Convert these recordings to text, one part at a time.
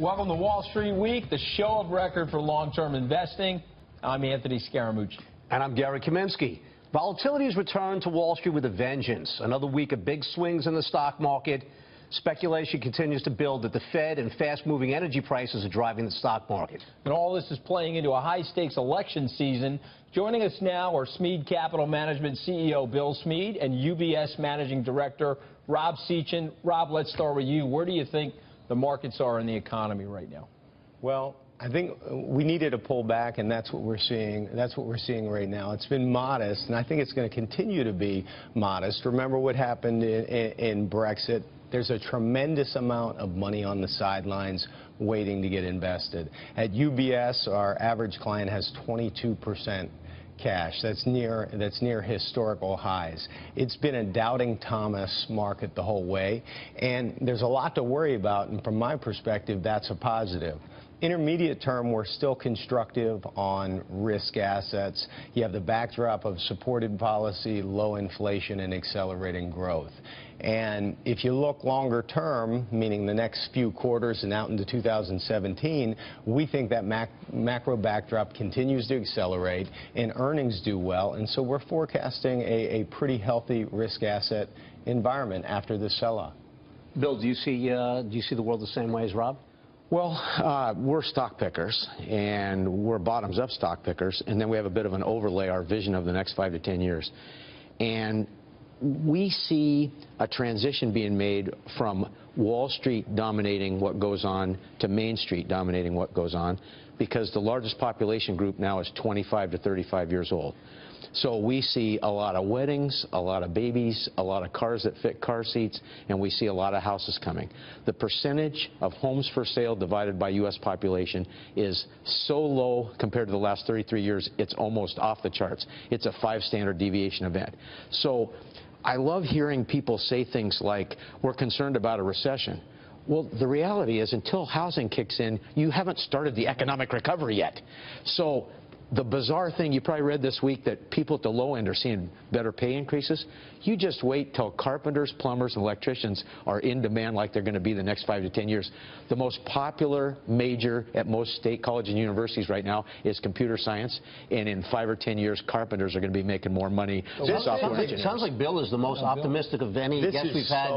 Welcome to Wall Street Week, the show of record for long-term investing. I'm Anthony Scaramucci. And I'm Gary Kaminsky. Volatility has returned to Wall Street with a vengeance. Another week of big swings in the stock market. Speculation continues to build that the Fed and fast-moving energy prices are driving the stock market. And all this is playing into a high-stakes election season. Joining us now are Smead Capital Management CEO Bill Smead and UBS Managing Director Rob Sechan. Rob, let's start with you. Where do you think the markets are in the economy right now? Well, I think we needed a pullback, and that's what we're seeing. That's what we're seeing right now. It's been modest, and I think it's going to continue to be modest. Remember what happened in Brexit. There's a tremendous amount of money on the sidelines waiting to get invested. At UBS, our average client has 22% cash. That's near historical highs. It's been a doubting Thomas market the whole way, and there's a lot to worry about, and from my perspective, that's a positive. Intermediate term, we're still constructive on risk assets. You have the backdrop of supported policy, low inflation, and accelerating growth. And if you look longer term, meaning the next few quarters and out into 2017, we think that macro backdrop continues to accelerate and earnings do well. And so we're forecasting a pretty healthy risk asset environment after this sell-off. Bill, do you see the world the same way as Rob? Well, we're stock pickers, and we're bottoms-up stock pickers, and then we have a bit of an overlay, our vision of the next 5 to 10 years. And we see a transition being made from Wall Street dominating what goes on to Main Street dominating what goes on, because the largest population group now is 25 to 35 years old. So we see a lot of weddings, a lot of babies, a lot of cars that fit car seats, and we see a lot of houses coming. The percentage of homes for sale divided by U.S. population is so low compared to the last 33 years, it's almost off the charts. It's a 5 standard deviation event. So I love hearing people say things like, we're concerned about a recession. Well, the reality is, until housing kicks in, you haven't started the economic recovery yet. So the bizarre thing, you probably read this week that people at the low end are seeing better pay increases. You just wait till carpenters, plumbers, and electricians are in demand like they're going to be the next 5 to 10 years. The most popular major at most state colleges and universities right now is computer science, and in 5 or 10 years, carpenters are going to be making more money than software engineers. It sounds like Bill is the most optimistic of any guest we've had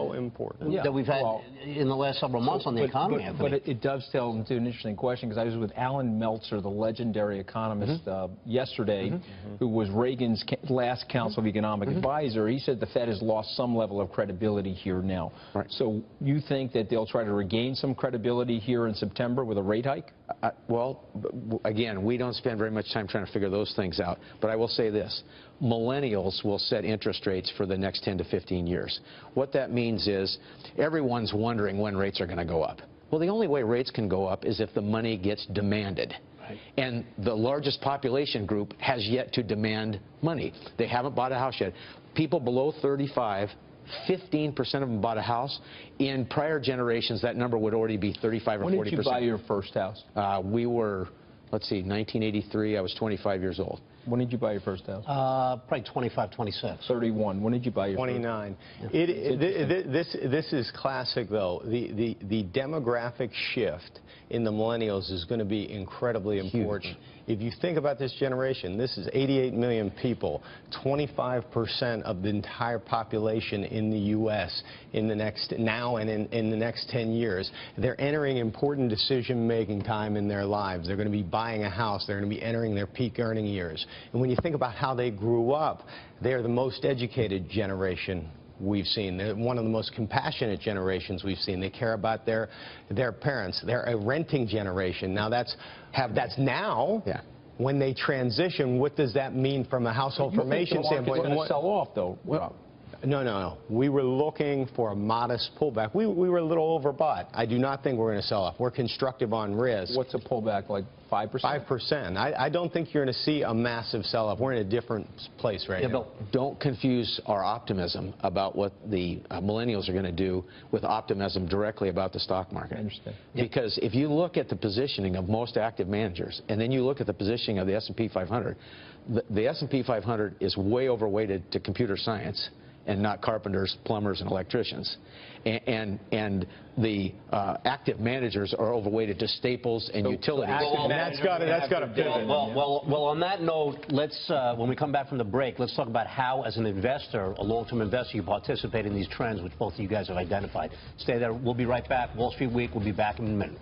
that we've had in the last several months on the economy. But it dovetails into an interesting question, because I was with Alan Meltzer, the legendary economist, yesterday, who was Reagan's last Council of Economic Advisor. He said the Fed has lost some level of credibility here now. Right. So you think that they'll try to regain some credibility here in September with a rate hike? Well, again, we don't spend very much time trying to figure those things out. But I will say this. Millennials will set interest rates for the next 10 to 15 years. What that means is everyone's wondering when rates are going to go up. Well, the only way rates can go up is if the money gets demanded. Right. And the largest population group has yet to demand money. They haven't bought a house yet. People below 35, 15% of them bought a house. In prior generations, that number would already be 35 or 40%. When did you buy your first house? We were, let's see, 1983. I was 25 years old. When did you buy your first house? Probably 25, 26. 31. When did you buy your 29. First? Yeah. This is classic, though. The demographic shift in the millennials is going to be incredibly important. Huge. If you think about this generation, this is 88 million people, 25% of the entire population in the U.S. in the next in the next 10 years. They're entering important decision-making time in their lives. They're going to be buying a house. They're going to be entering their peak earning years. And when you think about how they grew up, they're the most educated generation we've seen. They're one of the most compassionate generations we've seen. They care about their parents. They're a renting generation. Now that's now. Yeah. When they transition, what does that mean from a household formation standpoint? Going to sell off, though. Well, no. We were looking for a modest pullback. We were a little overbought. I do not think we're going to sell off. We're constructive on risk. What's a pullback, like 5%? 5%. I don't think you're going to see a massive sell-off. We're in a different place right now. Bill, don't confuse our optimism about what the millennials are going to do with optimism directly about the stock market. I understand. Because if you look at the positioning of most active managers, and then you look at the positioning of the S&P 500, the S&P 500 is way overweighted to computer science and not carpenters, plumbers, and electricians. And the active managers are overweighted to staples and utilities. And that's got to pivot. Well, on that note, let's when we come back from the break, let's talk about how, as an investor, a long-term investor, you participate in these trends, which both of you guys have identified. Stay there. We'll be right back. Wall Street Week. We'll be back in a minute.